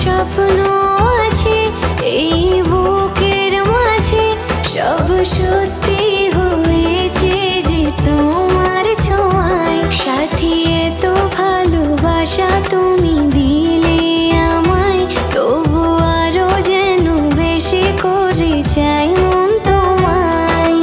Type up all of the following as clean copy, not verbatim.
স্বপ্ন আছে এই বুকের মাঝে, সব সত্যি হয়েছে যে তোমার ছোঁয়ায়। সাথী এত ভালোবাসা তুমি দিলে আমায়, তবু আরো যেন বেশি করে চাই মন তোমায়।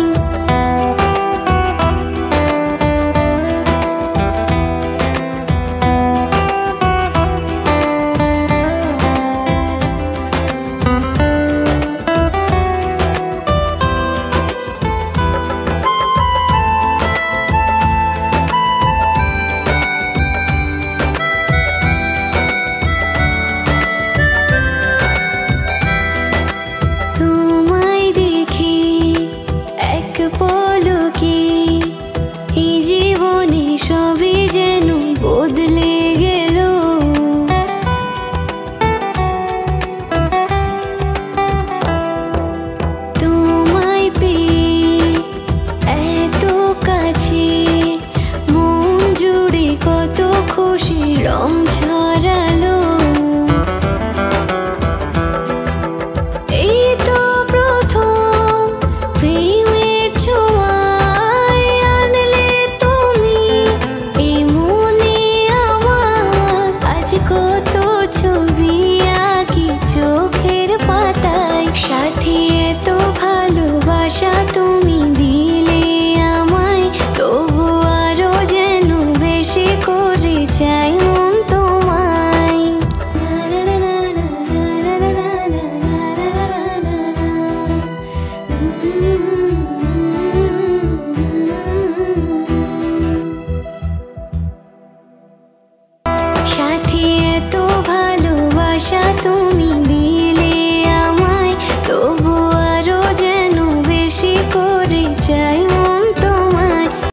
তোমায় দেখে এক পলকে এই জীবনে সবই যেন বদলে গেল। তোমায় পেয়ে এত কাছে মন জুড়ে কত খুশি রং ছড়ালো। এই তো প্রথম প্রেমের ছোঁয়ায় আনলে তুমি এই মনে আমার। আজ কত ছবি আঁকি চোখের পাতায়, সাথী এত ভালোবাসা তুমি